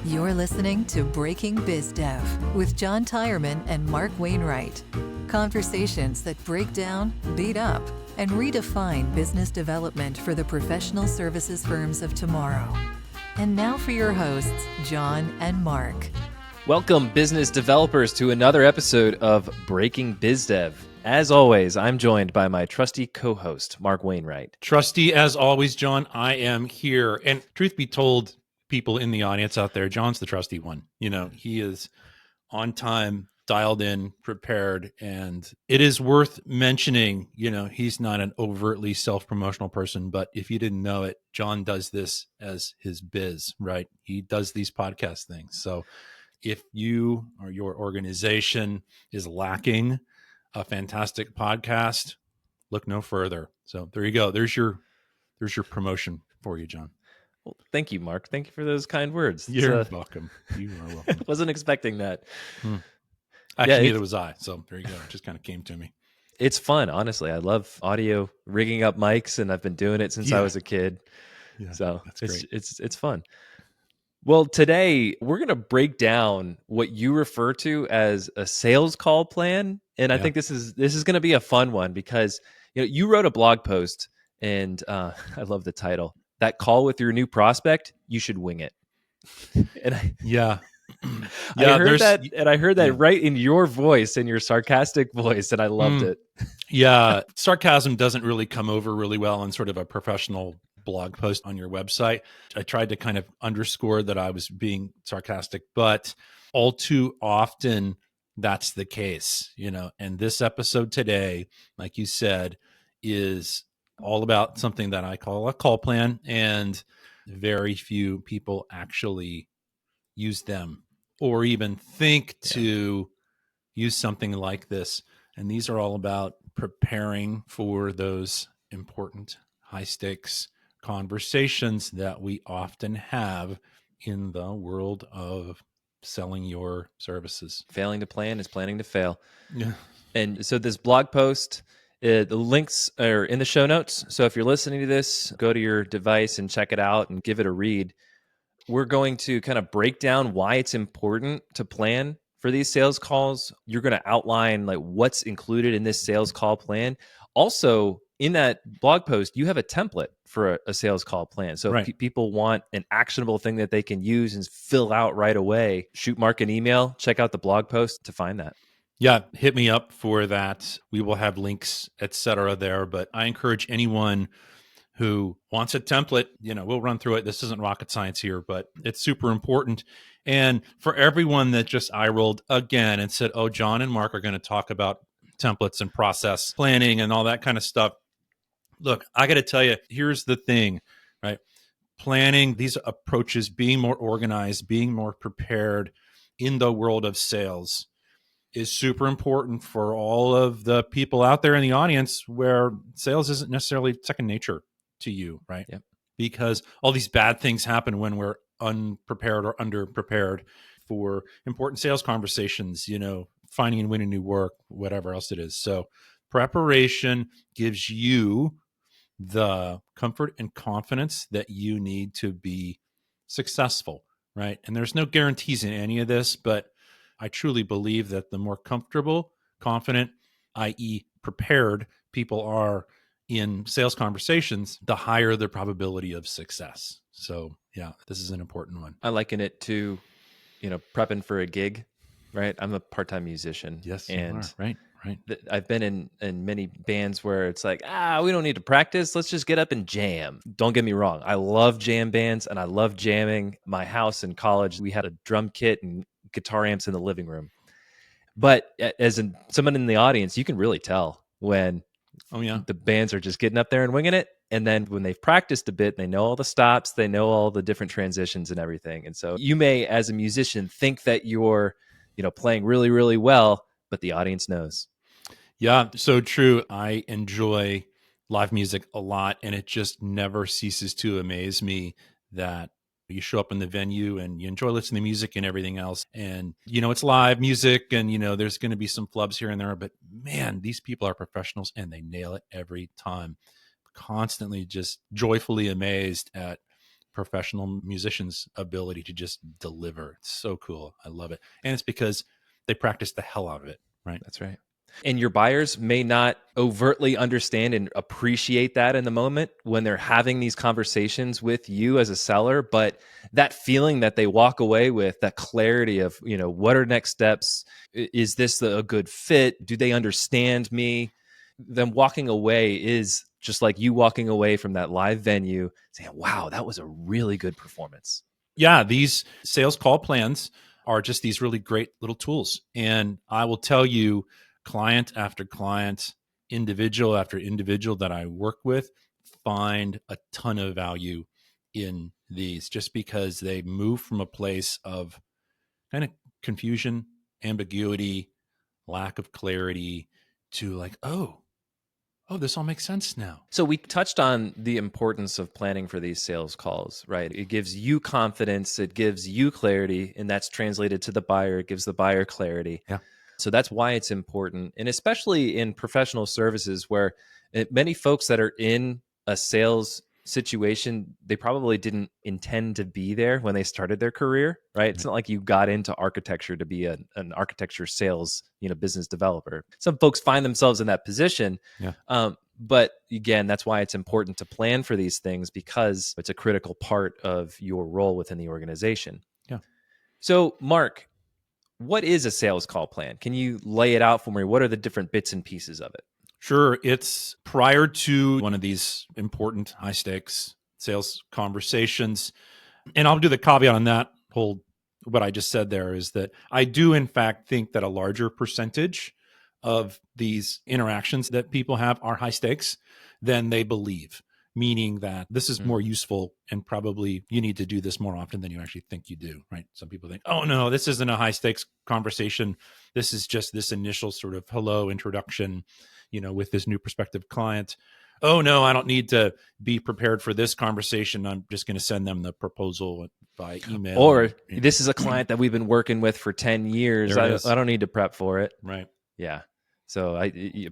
You're listening to Breaking BizDev with John Tyerman and Mark Wainwright. Conversations that break down, beat up, and redefine business development for the professional services firms of tomorrow. And now for your hosts, John and Mark. Welcome, business developers, to another episode of Breaking BizDev. As always, I'm joined by my trusty co-host, Mark Wainwright. Trusty as always, John. I am here. And truth be told, people in the audience out there, John's the trusty one. You know, he is on time, dialed in, prepared. And it is worth mentioning, you know, he's not an overtly self-promotional person, but if you didn't know it, John does this as his biz, right? He does these podcast things. So if you or your organization is lacking a fantastic podcast, look no further. So there you go. There's your promotion for you, John. Well, thank you, Mark. Thank you for those kind words. You're welcome. You are welcome. I wasn't expecting that. Actually, neither was I. So there you go. It just kind of came to me. It's fun, honestly. I love audio, rigging up mics, and I've been doing it since I was a kid. Yeah, so that's great. It's fun. Well, today we're going to break down what you refer to as a sales call plan, and I think this is going to be a fun one because you wrote a blog post, and I love the title. That call with your new prospect, you should wing it. And I heard that right in your voice, in your sarcastic voice, and I loved it. Yeah, sarcasm doesn't really come over really well in sort of a professional blog post on your website. I tried to kind of underscore that I was being sarcastic, but all too often that's the case, and this episode today, like you said, is all about something that I call a call plan, and very few people actually use them or even think to use something like this. And these are all about preparing for those important high stakes conversations that we often have in the world of selling your services. Failing to plan is planning to fail. Yeah. And so this blog post, the links are in the show notes. So if you're listening to this, go to your device and check it out and give it a read. We're going to kind of break down why it's important to plan for these sales calls. You're going to outline like what's included in this sales call plan. Also, in that blog post, you have a template for a sales call plan. So if people want an actionable thing that they can use and fill out right away, shoot Mark an email, check out the blog post to find that. Yeah, hit me up for that. We will have links, etc. there. But I encourage anyone who wants a template, we'll run through it. This isn't rocket science here, but it's super important. And for everyone that just eye rolled again and said, oh, John and Mark are going to talk about templates and process planning and all that kind of stuff. Look, I got to tell you, here's the thing, right? Planning, these approaches, being more organized, being more prepared in the world of sales is super important for all of the people out there in the audience where sales isn't necessarily second nature to you, right? Yep. Because all these bad things happen when we're unprepared or underprepared for important sales conversations, finding and winning new work, whatever else it is. So preparation gives you the comfort and confidence that you need to be successful, right? And there's no guarantees in any of this, but I truly believe that the more comfortable, confident, i.e. prepared people are in sales conversations, the higher the probability of success. So yeah, this is an important one. I liken it to, prepping for a gig, right? I'm a part-time musician. Yes, and you are. Right. I've been in many bands where it's like, we don't need to practice. Let's just get up and jam. Don't get me wrong. I love jam bands and I love jamming. My house in college, we had a drum kit and guitar amps in the living room. But as someone in the audience, you can really tell when the bands are just getting up there and winging it. And then when they've practiced a bit, they know all the stops, they know all the different transitions and everything. And so you may, as a musician, think that you're, playing really, really well, but the audience knows. Yeah, so true. I enjoy live music a lot, and it just never ceases to amaze me that you show up in the venue and you enjoy listening to music and everything else. And, it's live music and, there's going to be some flubs here and there, but man, these people are professionals and they nail it every time. Constantly just joyfully amazed at professional musician's ability to just deliver. It's so cool. I love it. And it's because they practice the hell out of it, right? That's right. And your buyers may not overtly understand and appreciate that in the moment when they're having these conversations with you as a seller, but that feeling that they walk away with, that clarity of, what are next steps? Is this a good fit? Do they understand me? Them walking away is just like you walking away from that live venue saying, wow, that was a really good performance. Yeah, these sales call plans are just these really great little tools. And I will tell you, client after client, individual after individual that I work with find a ton of value in these just because they move from a place of kind of confusion, ambiguity, lack of clarity to like, oh, this all makes sense now. So we touched on the importance of planning for these sales calls, right? It gives you confidence, it gives you clarity, and that's translated to the buyer. It gives the buyer clarity. Yeah. So that's why it's important. And especially in professional services where many folks that are in a sales situation, they probably didn't intend to be there when they started their career, right? It's not like you got into architecture to be an architecture sales, business developer. Some folks find themselves in that position. Yeah. But again, that's why it's important to plan for these things because it's a critical part of your role within the organization. Yeah. So, Mark, what is a sales call plan? Can you lay it out for me? What are the different bits and pieces of it? Sure. It's prior to one of these important high stakes sales conversations. And I'll do the caveat on that whole, what I just said there is that I do in fact think that a larger percentage of these interactions that people have are high stakes than they believe, meaning that this is more useful and probably you need to do this more often than you actually think you do, right? Some people think, oh no, this isn't a high stakes conversation. This is just this initial sort of hello introduction, with this new prospective client. Oh no, I don't need to be prepared for this conversation. I'm just going to send them the proposal by email. Or this is a client that we've been working with for 10 years. I don't need to prep for it. Right. Yeah. So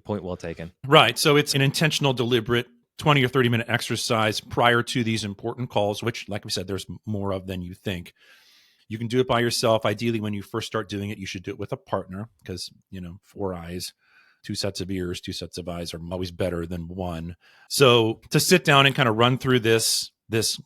point well taken. Right. So it's an intentional, deliberate 20 or 30 minute exercise prior to these important calls, which, like we said, there's more of than you think. You can do it by yourself. Ideally, when you first start doing it, you should do it with a partner because, 4 eyes, 2 sets of ears, 2 sets of eyes are always better than one. So to sit down and kind of run through this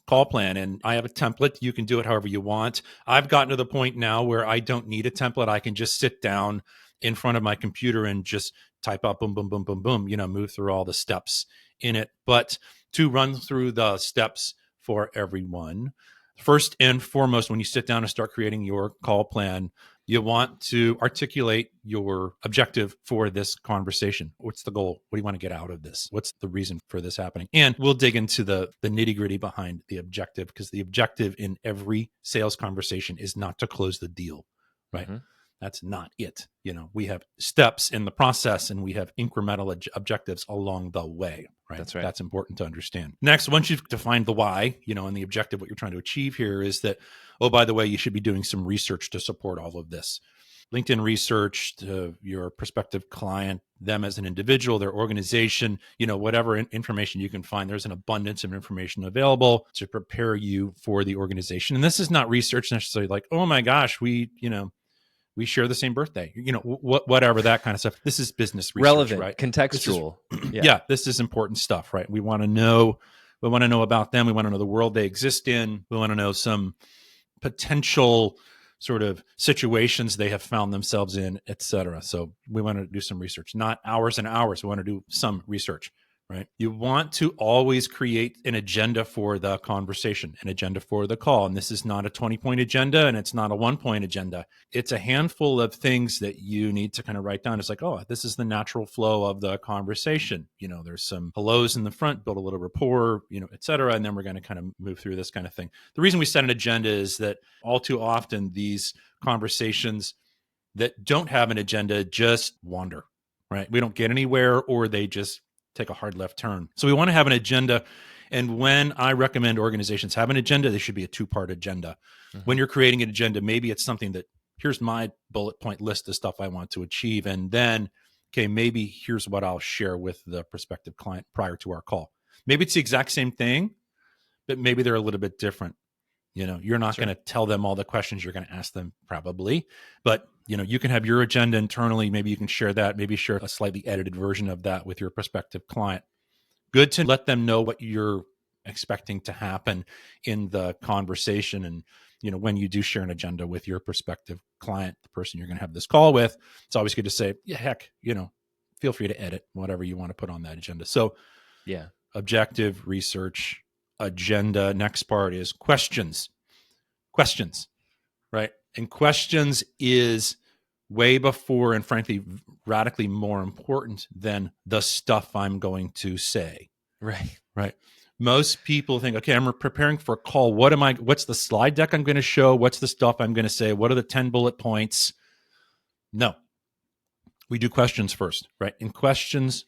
call plan, and I have a template. You can do it however you want. I've gotten to the point now where I don't need a template. I can just sit down in front of my computer and just type out boom, boom, boom, boom, boom, move through all the steps in it. But to run through the steps for everyone, first and foremost, when you sit down and start creating your call plan, you want to articulate your objective for this conversation. What's the goal? What do you want to get out of this? What's the reason for this happening? And we'll dig into the nitty-gritty behind the objective, because the objective in every sales conversation is not to close the deal, right? Mm-hmm. That's not it. We have steps in the process and we have incremental objectives along the way, right? That's right. That's important to understand. Next, once you've defined the why, and the objective, what you're trying to achieve here is that, oh, by the way, you should be doing some research to support all of this. LinkedIn research to your prospective client, them as an individual, their organization, whatever information you can find. There's an abundance of information available to prepare you for the organization. And this is not research necessarily like, oh my gosh, we share the same birthday, whatever, that kind of stuff. This is business research, relevant, right? contextual. Yeah, this is important stuff, right? We want to know about them. We want to know the world they exist in. We want to know some potential sort of situations they have found themselves in, et cetera. So we want to do some research, not hours and hours. We want to do some research. Right. You want to always create an agenda for the conversation, an agenda for the call. And this is not a 20-point agenda and it's not a 1-point agenda. It's a handful of things that you need to kind of write down. It's like, oh, this is the natural flow of the conversation. There's some hellos in the front, build a little rapport, et cetera. And then we're going to kind of move through this kind of thing. The reason we set an agenda is that all too often these conversations that don't have an agenda just wander, right? We don't get anywhere, or they just take a hard left turn. So we want to have an agenda. And when I recommend organizations have an agenda, they should be a 2-part agenda. Mm-hmm. When you're creating an agenda, maybe it's something that, here's my bullet point list of stuff I want to achieve. And then, okay, maybe here's what I'll share with the prospective client prior to our call. Maybe it's the exact same thing, but maybe they're a little bit different. You're not Sure. going to tell them all the questions you're going to ask them probably, but you can have your agenda internally. Maybe you can share that, maybe share a slightly edited version of that with your prospective client. Good to let them know what you're expecting to happen in the conversation. And, when you do share an agenda with your prospective client, the person you're going to have this call with, it's always good to say, yeah, heck, feel free to edit whatever you want to put on that agenda. So Yeah. objective, research, agenda. Next part is questions, right? And questions is way before and frankly radically more important than the stuff I'm going to say. Right. Most people think, okay, I'm preparing for a call. What's the slide deck I'm going to show? What's the stuff I'm going to say? What are the 10 bullet points? No, we do questions first, right? And questions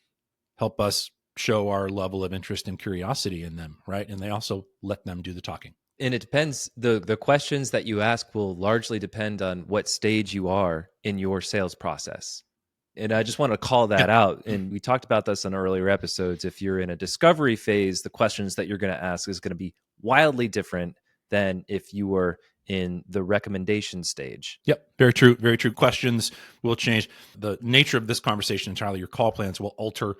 help us show our level of interest and curiosity in them, right? And they also let them do the talking. And it depends. The questions that you ask will largely depend on what stage you are in your sales process. And I just want to call that out. And we talked about this in earlier episodes. If you're in a discovery phase, the questions that you're going to ask is going to be wildly different than if you were in the recommendation stage. Yep. Very true. Very true. Questions will change. The nature of this conversation entirely, your call plans will alter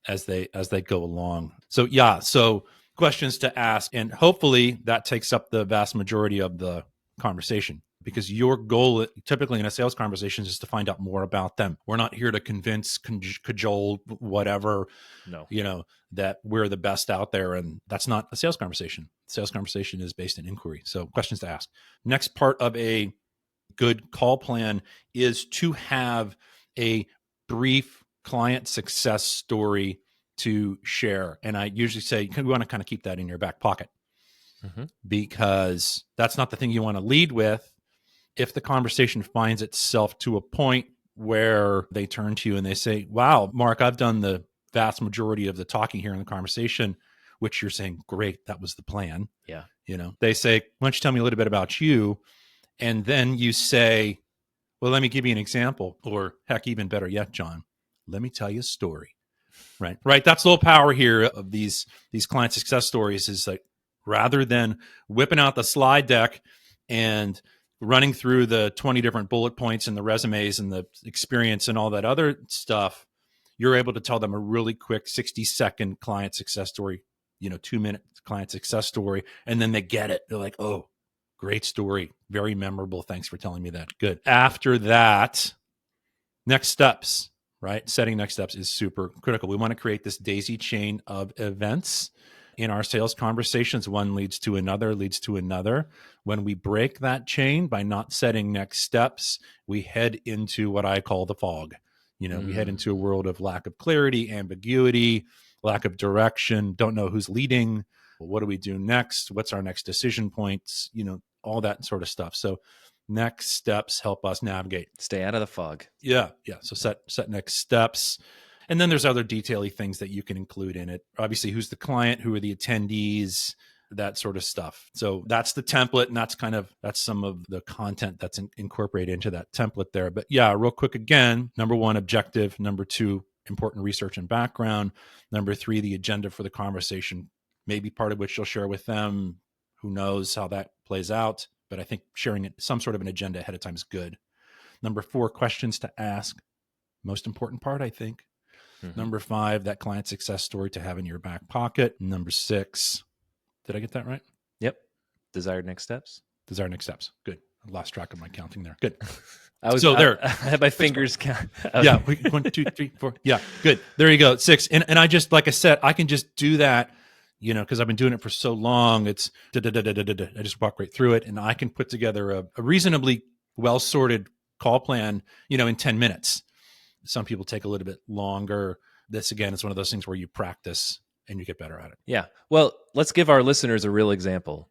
as they go along. So questions to ask, and hopefully that takes up the vast majority of the conversation, because your goal typically in a sales conversation is to find out more about them. We're not here to convince, cajole, whatever, that we're the best out there. And that's not a sales conversation. Sales conversation is based in inquiry. So questions to ask. Next part of a good call plan is to have a brief client success story to share. And I usually say we want to kind of keep that in your back pocket, because that's not the thing you want to lead with. If the conversation finds itself to a point where they turn to you and they say, wow, Mark, I've done the vast majority of the talking here in the conversation, which you're saying, great, that was the plan. Yeah. They say, why don't you tell me a little bit about you? And then you say, well, let me give you an example, or heck, even better yet, John, let me tell you a story. Right. That's the whole power here of these client success stories, is like, rather than whipping out the slide deck and running through the 20 different bullet points and the resumes and the experience and all that other stuff, you're able to tell them a really quick 60-second client success story, 2-minute client success story. And then they get it. They're like, oh, great story. Very memorable. Thanks for telling me that. Good. After that, next steps, right? Setting next steps is super critical. We want to create this daisy chain of events in our sales conversations. One leads to another, leads to another. When we break that chain by not setting next steps, we head into what I call the fog. We head into a world of lack of clarity, ambiguity, lack of direction, don't know who's leading. What do we do next? What's our next decision points? All that sort of stuff. So next steps help us navigate. Stay out of the fog. Yeah. So set next steps. And then there's other detail-y things that you can include in it. Obviously, who's the client? Who are the attendees? That sort of stuff. So that's the template, and that's some of the content that's incorporated into that template there. But yeah, real quick again, number 1, objective. Number 2, important research and background. Number 3, the agenda for the conversation, maybe part of which you'll share with them. Who knows how that plays out? But I think sharing some sort of an agenda ahead of time is good. Number 4, questions to ask. Most important part, I think. Number 5, that client success story to have in your back pocket. Number 6, did I get that right? Yep. Desired next steps. Desired next steps. Good. I lost track of my counting there. Good. I had my fingers count. Yeah. 1, 2, 3, 4. Yeah. Good. There you go. 6. And I just, like I said, I can just do that, because I've been doing it for so long. It's I just walk right through it, and I can put together a reasonably well-sorted call plan, in 10 minutes. Some people take a little bit longer. This, again, is one of those things where you practice and you get better at it. Yeah. Well, let's give our listeners a real example.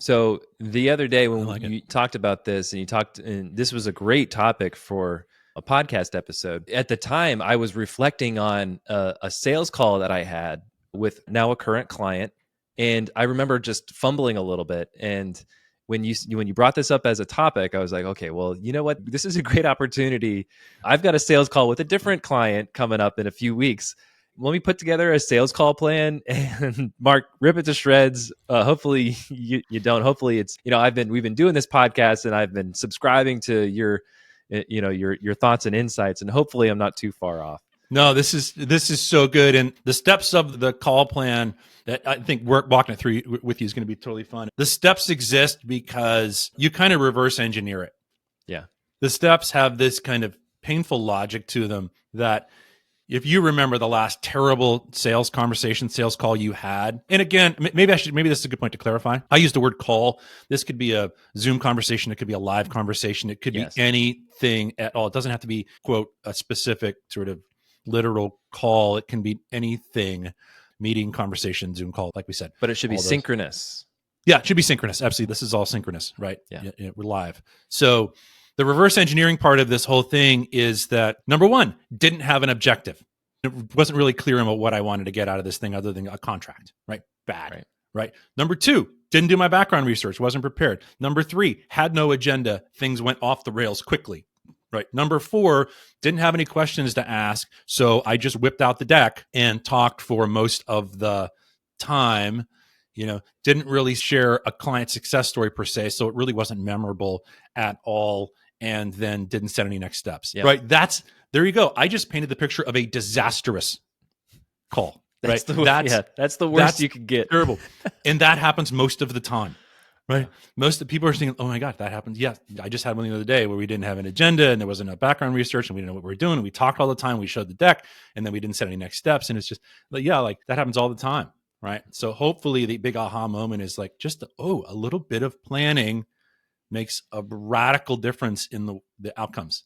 So the other day when you talked about this, and this was a great topic for a podcast episode. At the time, I was reflecting on a sales call that I had with now a current client. And I remember just fumbling a little bit. And when you brought this up as a topic, I was like, okay, well, you know what? This is a great opportunity. I've got a sales call with a different client coming up in a few weeks. put together a sales call plan and Mark, rip it to shreds. Hopefully you don't. Hopefully it's, we've been doing this podcast and I've been subscribing to your thoughts and insights, and hopefully I'm not too far off. No, this is so good. And the steps of the call plan that I think walking it through with you is going to be totally fun. The steps exist because you kind of reverse engineer it. Yeah. The steps have this kind of painful logic to them that if you remember the last terrible sales call you had, and again, maybe this is a good point to clarify. I use the word call. This could be a Zoom conversation. It could be a live conversation. It could be anything at all. It doesn't have to be, quote, a specific sort of literal call. It can be anything, meeting, conversation, Zoom call, like we said. But it should be synchronous. Yeah, it should be synchronous. Absolutely. This is all synchronous, right? Yeah. We're live. So the reverse engineering part of this whole thing is that, number one, didn't have an objective. It wasn't really clear about what I wanted to get out of this thing other than a contract, right? Bad, right? Number two, didn't do my background research, wasn't prepared. Number three, had no agenda. Things went off the rails quickly, right? Number four, didn't have any questions to ask. So I just whipped out the deck and talked for most of the time. Didn't really share a client success story per se. So it really wasn't memorable at all. And then didn't set any next steps, right? There you go. I just painted the picture of a disastrous call, right? That's the worst you could get. Terrible. And that happens most of the time, right? Most of the people are saying, oh my God, that happens. Yeah, I just had one the other day where we didn't have an agenda and there wasn't a background research and we didn't know what we were doing. And we talked all the time. We showed the deck and then we didn't set any next steps. And it's just, like that happens all the time, right? So hopefully the big aha moment is like just, a little bit of planning makes a radical difference in the outcomes.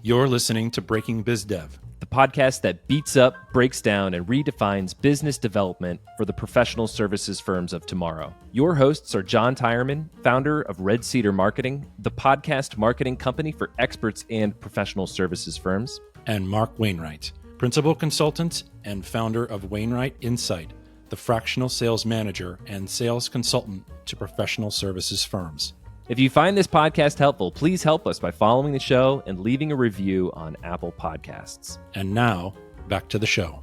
You're listening to Breaking BizDev, the podcast that beats up, breaks down, and redefines business development for the professional services firms of tomorrow. Your hosts are John Tyerman, founder of Red Cedar Marketing, the podcast marketing company for experts and professional services firms, and Mark Wainwright, principal consultant and founder of Wainwright Insight, the fractional sales manager and sales consultant to professional services firms. If you find this podcast helpful, please help us by following the show and leaving a review on Apple Podcasts. And now, back to the show.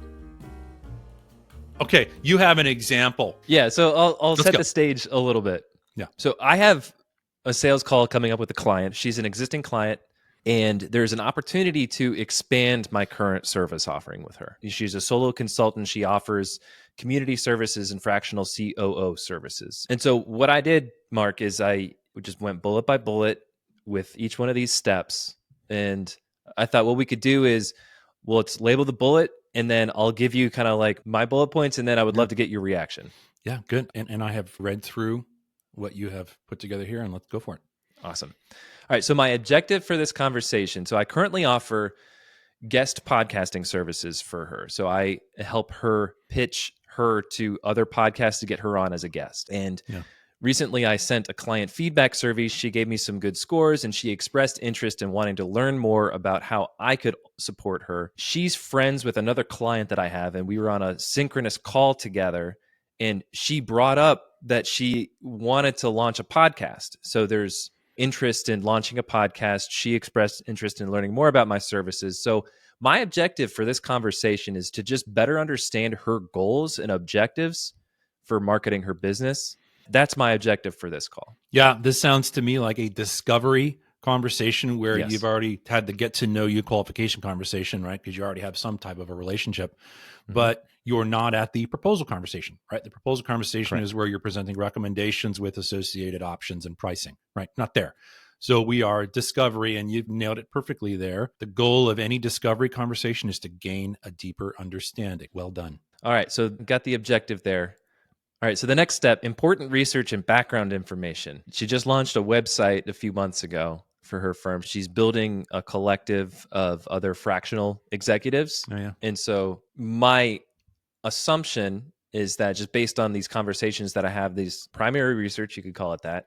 Okay, you have an example. Yeah, so I'll set the stage a little bit. Yeah. So I have a sales call coming up with a client. She's an existing client, and there's an opportunity to expand my current service offering with her. She's a solo consultant. She offers community services and fractional COO services. And so what I did, Mark, is I just went bullet by bullet with each one of these steps. And I thought what we could do is, let's label the bullet, and then I'll give you kind of like my bullet points, and then I would love to get your reaction. Yeah, good. And I have read through what you have put together here, and let's go for it. Awesome. All right. So my objective for this conversation, so I currently offer guest podcasting services for her. So I help her pitch her to other podcasts to get her on as a guest. And recently I sent a client feedback survey. She gave me some good scores and she expressed interest in wanting to learn more about how I could support her. She's friends with another client that I have, and we were on a synchronous call together, and she brought up that she wanted to launch a podcast. So there's interest in launching a podcast. She expressed interest in learning more about my services. So my objective for this conversation is to just better understand her goals and objectives for marketing her business. That's my objective for this call. Yeah, this sounds to me like a discovery conversation where you've already had the get to know you qualification conversation, right? Because you already have some type of a relationship, but you're not at the proposal conversation, right? The proposal conversation is where you're presenting recommendations with associated options and pricing, right? Not there. So we are discovery, and you've nailed it perfectly there. The goal of any discovery conversation is to gain a deeper understanding. Well done. All right. So got the objective there. All right. So the next step, important research and background information. She just launched a website a few months ago for her firm. She's building a collective of other fractional executives. Oh, yeah. And so my assumption is that just based on these conversations that I have, these primary research, you could call it that,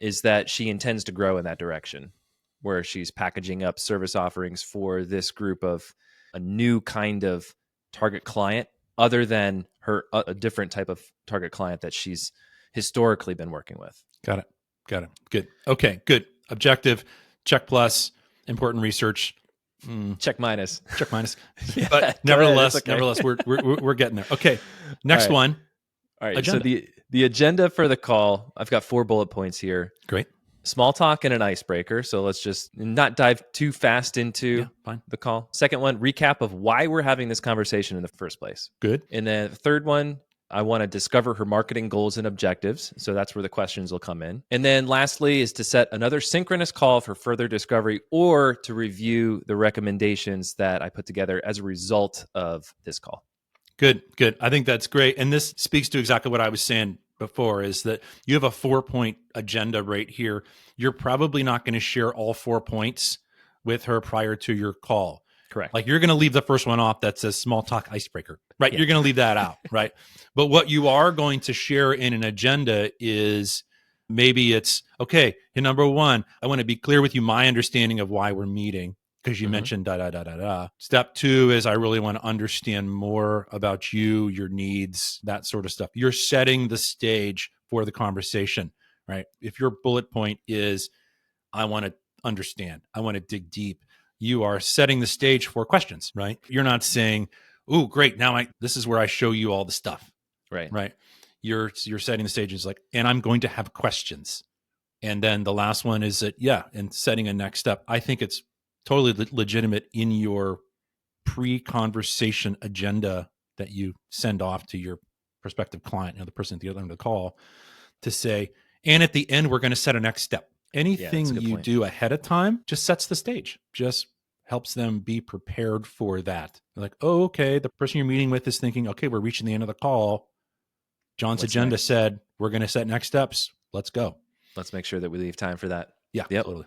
is that she intends to grow in that direction, where she's packaging up service offerings for this group of a new kind of target client other than her a different type of target client that she's historically been working with. Got it. Good. Okay, good. Objective, check plus, important research, Check minus. Check minus. Yeah, But go ahead, it's okay. nevertheless, we're getting there. Okay. Next All right. one. All right. Agenda. So the agenda for the call, I've got 4 bullet points here. Great. Small talk and an icebreaker. So let's just not dive too fast into the call. Second one, recap of why we're having this conversation in the first place. Good. And then the third one, I want to discover her marketing goals and objectives. So that's where the questions will come in. And then lastly is to set another synchronous call for further discovery or to review the recommendations that I put together as a result of this call. Good. I think that's great. And this speaks to exactly what I was saying before, is that you have a 4-point agenda right here. You're probably not going to share all 4 points with her prior to your call. Correct. Like you're going to leave the first one off that says small talk icebreaker, right? Yeah. You're going to leave that out, right? But what you are going to share in an agenda is maybe it's, okay, number 1, I want to be clear with you my understanding of why we're meeting, because you mentioned da. Step 2 is I really want to understand more about you, your needs, that sort of stuff. You're setting the stage for the conversation, right? If your bullet point is, I want to understand, I want to dig deep, you are setting the stage for questions, right? You're not saying, "Oh, great, now this is where I show you all the stuff." Right? You're setting the stage is like, and I'm going to have questions. And then the last one is that, and setting a next step. I think it's totally legitimate in your pre-conversation agenda that you send off to your prospective client, the person at the other end of the call, to say, and at the end, we're going to set a next step. Anything you do ahead of time just sets the stage, just helps them be prepared for that. They're like, oh, okay, the person you're meeting with is thinking, okay, we're reaching the end of the call. John's agenda said, we're going to set next steps. Let's go. Let's make sure that we leave time for that. Yeah, yep. Totally.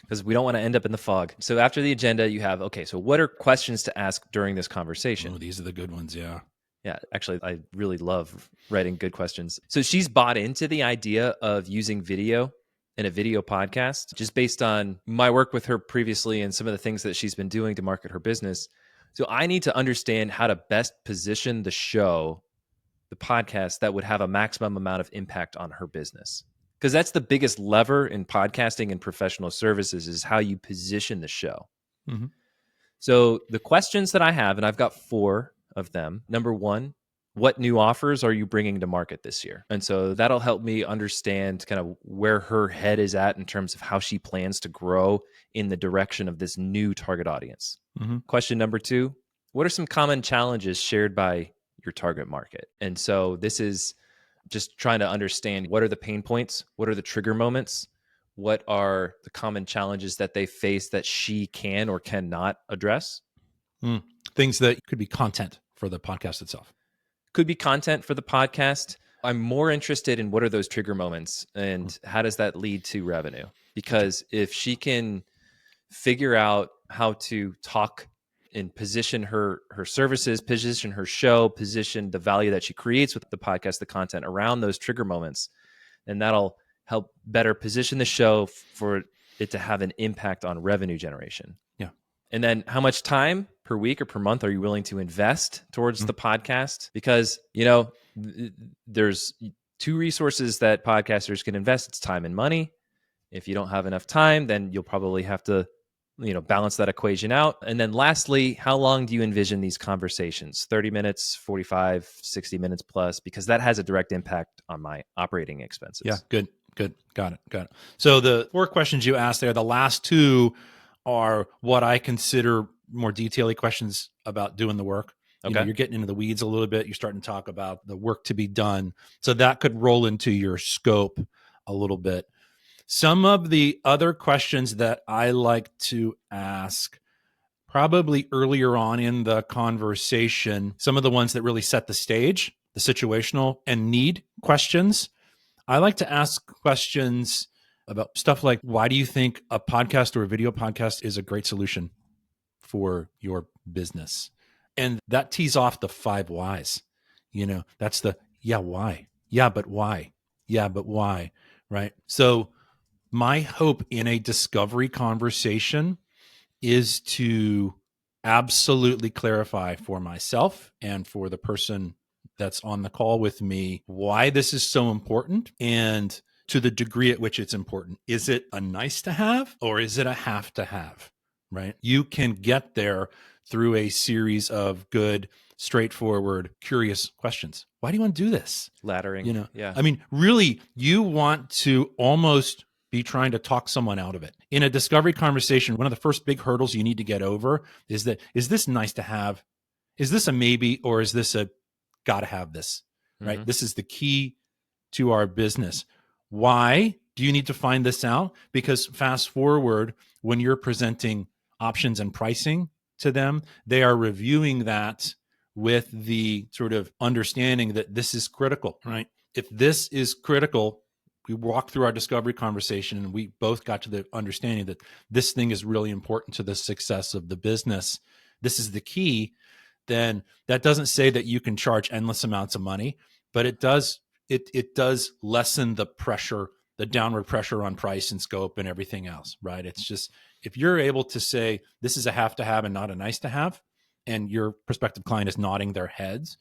Because we don't want to end up in the fog. So after the agenda, you have, okay, so what are questions to ask during this conversation? Oh, these are the good ones, yeah. Yeah, actually, I really love writing good questions. So she's bought into the idea of using video in a video podcast, just based on my work with her previously and some of the things that she's been doing to market her business. So I need to understand how to best position the show, the podcast, that would have a maximum amount of impact on her business. Because that's the biggest lever in podcasting and professional services, is how you position the show. Mm-hmm. So the questions that I have, and I've got 4 of them. Number 1, what new offers are you bringing to market this year? And so that'll help me understand kind of where her head is at in terms of how she plans to grow in the direction of this new target audience. Mm-hmm. Question number 2, what are some common challenges shared by your target market? And so this is just trying to understand, what are the pain points? What are the trigger moments? What are the common challenges that they face that she can or cannot address? Things that could be content for the podcast itself. Could be content for the podcast. I'm more interested in what are those trigger moments and how does that lead to revenue? Because if she can figure out how to talk and position her services, position her show, position the value that she creates with the podcast, the content around those trigger moments, then that'll help better position the show for it to have an impact on revenue generation. Yeah. And then how much time per week or per month are you willing to invest towards the podcast? Because, there's 2 resources that podcasters can invest. It's time and money. If you don't have enough time, then you'll probably have to, balance that equation out. And then lastly, how long do you envision these conversations? 30 minutes, 45, 60 minutes plus, because that has a direct impact on my operating expenses. Yeah, good. Got it. So the 4 questions you asked there, the last 2 are what I consider more detailed questions about doing the work. Okay. You're getting into the weeds a little bit. You're starting to talk about the work to be done. So that could roll into your scope a little bit. Some of the other questions that I like to ask probably earlier on in the conversation, some of the ones that really set the stage, the situational and need questions. I like to ask questions about stuff like, why do you think a podcast or a video podcast is a great solution for your business? And that tees off the 5 whys. That's the, why? Yeah, but why? Yeah, but why? Right? So my hope in a discovery conversation is to absolutely clarify for myself and for the person that's on the call with me why this is so important and to the degree at which it's important. Is it a nice to have or is it a have to have? right? You can get there through a series of good, straightforward, curious questions. Why do you want to do this? Laddering. Yeah. I mean, really, you want to almost be trying to talk someone out of it. In a discovery conversation, one of the first big hurdles you need to get over is this nice to have? Is this a maybe, or is this a gotta have this, right? Mhm. This is the key to our business. Why do you need to find this out? Because fast forward, when you're presenting options and pricing to them, they are reviewing that with the sort of understanding that this is critical, right? If this is critical, we walked through our discovery conversation and we both got to the understanding that this thing is really important to the success of the business. This is the key. Then that doesn't say that you can charge endless amounts of money, but it does lessen the pressure, the downward pressure on price and scope and everything else, right? It's just, if you're able to say this is a have to have and not a nice to have, and your prospective client is nodding their heads,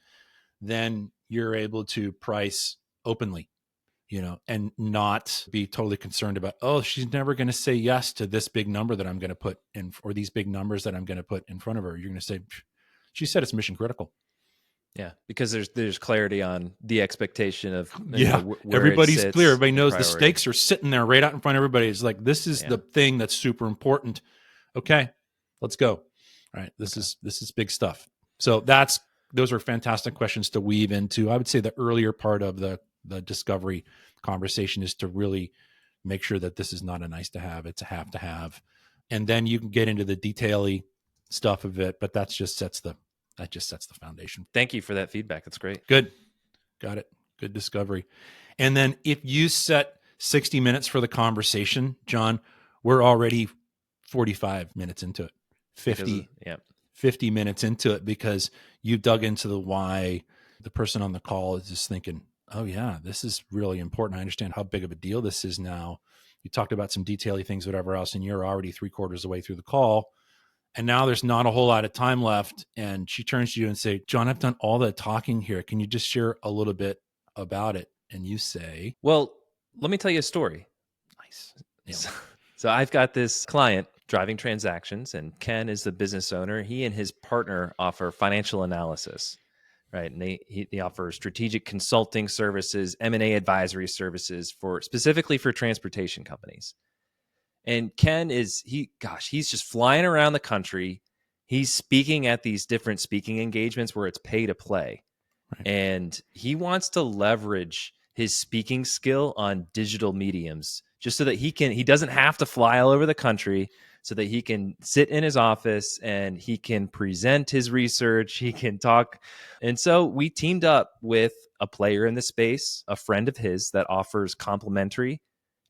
then you're able to price openly, and not be totally concerned about, oh, she's never going to say yes to this big number that I'm going to put in, or these big numbers that I'm going to put in front of her. You're going to say, she said it's mission critical. Yeah, because there's clarity on the expectation of where everybody's it sits, clear. Everybody knows priority. the stakes are sitting there right out in front of everybody. It's like, this is the thing that's super important. Okay, let's go. All right, this is big stuff. So those are fantastic questions to weave into. I would say the earlier part of the discovery conversation is to really make sure that this is not a nice to have, it's a have to have. And then you can get into the detail-y stuff of it, but that just sets the foundation. Thank you for that feedback. That's great. Good. Got it. Good discovery. And then if you set 60 minutes for the conversation, John, we're already 45 minutes into it. 50 minutes into it, because you dug into the why. The person on the call is just thinking, oh yeah, this is really important. I understand how big of a deal this is now. You talked about some detail-y things, whatever else, and you're already 3/4 of the way through the call. And now there's not a whole lot of time left. And she turns to you and say, John, I've done all the talking here. Can you just share a little bit about it? And you say, well, let me tell you a story. Nice. Yeah. So I've got this client driving transactions, and Ken is the business owner. He and his partner offer financial analysis, right? And he offers strategic consulting services, M&A advisory services specifically for transportation companies. And Ken he's just flying around the country. He's speaking at these different speaking engagements where it's pay to play. Right. And he wants to leverage his speaking skill on digital mediums just so that he doesn't have to fly all over the country, so that he can sit in his office and he can present his research, he can talk. And so we teamed up with a player in the space, a friend of his that offers complimentary,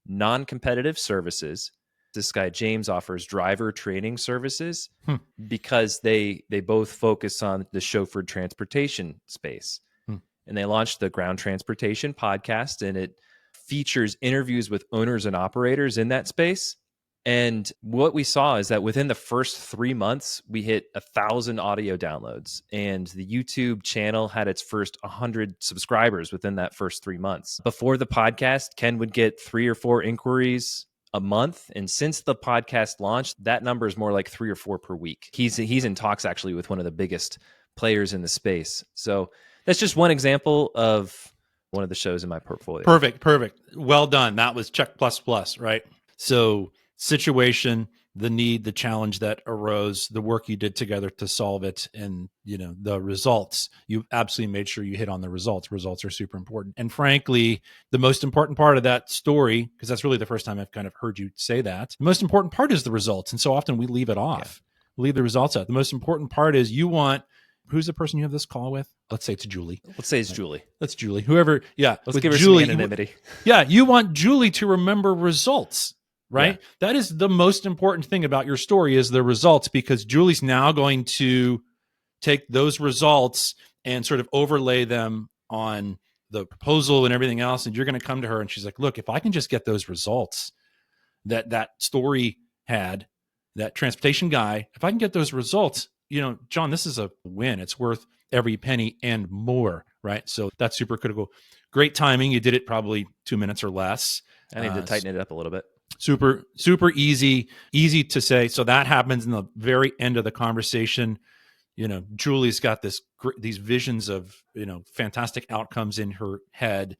non-competitive services. This guy, James, offers driver training services because they both focus on the chauffeured transportation space. And they launched the Ground Transportation podcast, and it features interviews with owners and operators in that space. And what we saw is that within the first 3 months, we hit 1,000 audio downloads, and the YouTube channel had its first 100 subscribers within that first 3 months. Before the podcast, Ken would get 3 or 4 inquiries a month. And since the podcast launched, that number is more like 3 or 4 per week. He's in talks actually with one of the biggest players in the space. So that's just one example of one of the shows in my portfolio. Perfect. Well done. That was check plus, right? So situation, the need, the challenge that arose, the work you did together to solve it, and the results. You absolutely made sure you hit on the results. Results are super important. And frankly, the most important part of that story, because that's really the first time I've kind of heard you say that, the most important part is the results. And so often we leave it off. We leave the results out. The most important part is who's the person you have this call with? Let's say it's Julie. Let's say it's Julie. That's Julie. Whoever, yeah. Let's give her Julie some anonymity. You want Julie to remember results. Right? Yeah. That is the most important thing about your story, is the results, because Julie's now going to take those results and sort of overlay them on the proposal and everything else. And you're going to come to her and she's like, look, if I can just get those results that story had, that transportation guy, if I can get those results, John, this is a win. It's worth every penny and more. Right? So that's super critical. Great timing. You did it probably 2 minutes or less. I need to tighten it up a little bit. Super easy to say. So that happens in the very end of the conversation. Julie's got these visions of, fantastic outcomes in her head.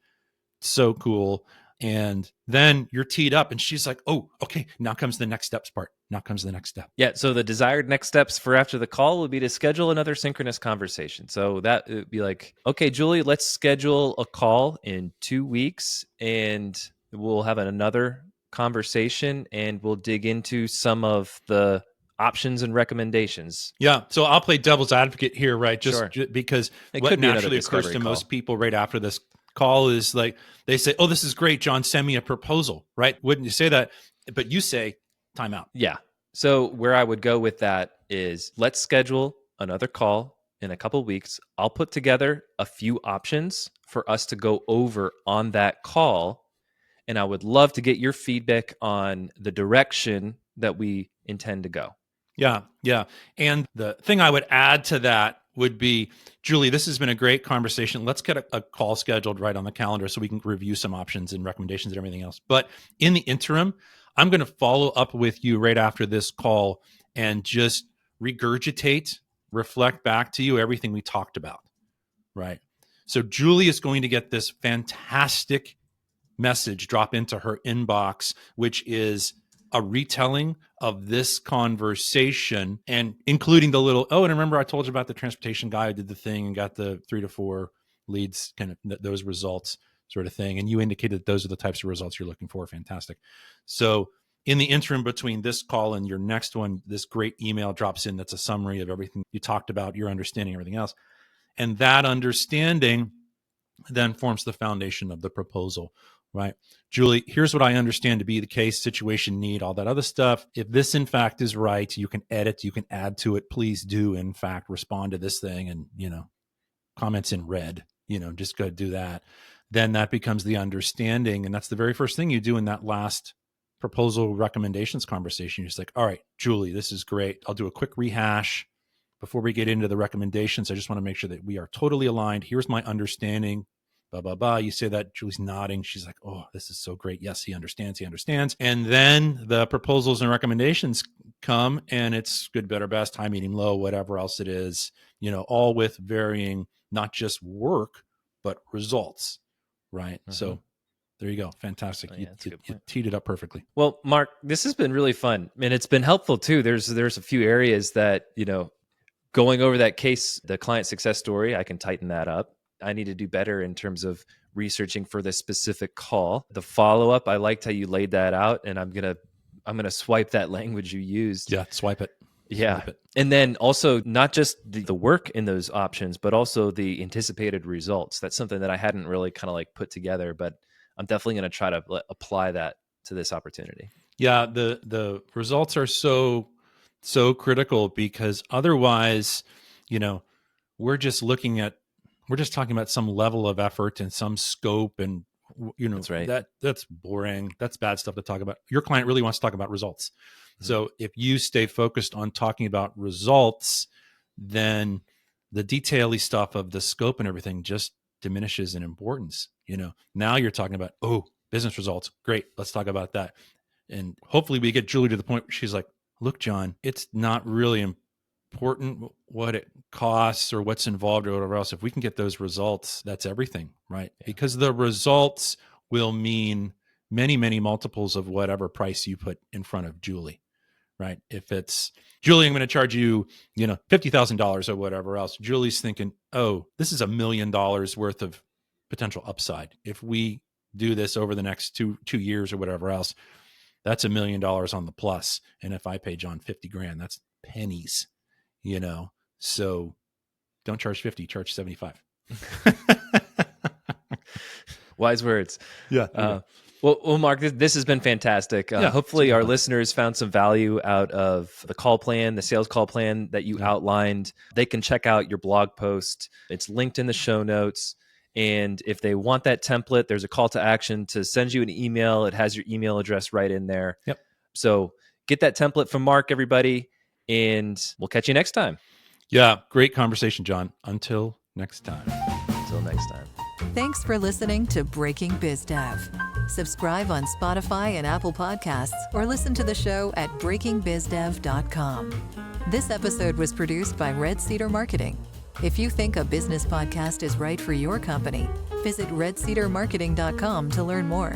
So cool. And then you're teed up and she's like, oh, okay, now comes the next steps part. Now comes the next step. Yeah. So the desired next steps for after the call would be to schedule another synchronous conversation. So that would be like, okay, Julie, let's schedule a call in 2 weeks and we'll have another conversation and we'll dig into some of the options and recommendations. Yeah. So I'll play devil's advocate here, right? Sure. Because It what could be another naturally occurs discovery to call. most people right after this call is like, they say, oh, this is great, John, send me a proposal, right? Wouldn't you say that? But you say, time out. Yeah. So where I would go with that is let's schedule another call in a couple weeks. I'll put together a few options for us to go over on that call. And I would love to get your feedback on the direction that we intend to go. Yeah. Yeah. And the thing I would add to that would be, Julie, this has been a great conversation. Let's get a call scheduled right on the calendar so we can review some options and recommendations and everything else. But in the interim, I'm going to follow up with you right after this call and just regurgitate, reflect back to you everything we talked about, right? So Julie is going to get this fantastic message drop into her inbox, which is a retelling of this conversation and including the little, oh, and remember I told you about the transportation guy who did the thing and got the 3 to 4 leads, kind of those results sort of thing. And you indicated that those are the types of results you're looking for. Fantastic. So in the interim between this call and your next one, this great email drops in that's a summary of everything you talked about, your understanding, everything else. And that understanding then forms the foundation of the proposal, right? Julie, here's what I understand to be the case, situation, need, all that other stuff. If this in fact is right, you can edit, you can add to it. Please do in fact respond to this thing and, comments in red, just go do that. Then that becomes the understanding. And that's the very first thing you do in that last proposal recommendations conversation. You're just like, all right, Julie, this is great. I'll do a quick rehash before we get into the recommendations. I just want to make sure that we are totally aligned. Here's my understanding. Blah, blah, blah. You say that, Julie's nodding. She's like, oh, this is so great. Yes, he understands. He understands. And then the proposals and recommendations come and it's good, better, best, high, medium, low, whatever else it is, all with varying, not just work, but results, right? Mm-hmm. So there you go. Fantastic. You teed it up perfectly. Well, Mark, this has been really fun and it's been helpful too. There's a few areas that, going over that case, the client success story, I can tighten that up. I need to do better in terms of researching for this specific call. The follow-up, I liked how you laid that out, and I'm gonna swipe that language you used. Yeah, swipe it. Yeah. Swipe it. And then also not just the work in those options, but also the anticipated results. That's something that I hadn't really kind of like put together, but I'm definitely going to try to apply that to this opportunity. Yeah, the results are so critical because otherwise, we're just talking about some level of effort and some scope and, that's right. That's boring. That's bad stuff to talk about. Your client really wants to talk about results. Mm-hmm. So if you stay focused on talking about results, then the detaily stuff of the scope and everything just diminishes in importance. Now you're talking about, oh, business results. Great. Let's talk about that. And hopefully we get Julie to the point where she's like, look, John, it's not really important what it costs or what's involved or whatever else. If we can get those results, that's everything, right? Yeah. Because the results will mean many, many multiples of whatever price you put in front of Julie, right? If it's, Julie, I'm going to charge you, $50,000 or whatever else. Julie's thinking, oh, this is $1 million worth of potential upside. If we do this over the next two years or whatever else, that's $1 million on the plus. And if I pay John $50,000, that's pennies. So don't charge 50, charge 75. Wise words. Yeah. Well, Mark, this has been fantastic. Hopefully our listeners found some value out of the call plan, the sales call plan that you outlined. They can check out your blog post. It's linked in the show notes. And if they want that template, there's a call to action to send you an email. It has your email address right in there. Yep. So get that template from Mark, everybody. And we'll catch you next time. Yeah, great conversation, John. Until next time. Until next time. Thanks for listening to Breaking BizDev. Subscribe on Spotify and Apple Podcasts or listen to the show at breakingbizdev.com. This episode was produced by Red Cedar Marketing. If you think a business podcast is right for your company, visit redcedarmarketing.com to learn more.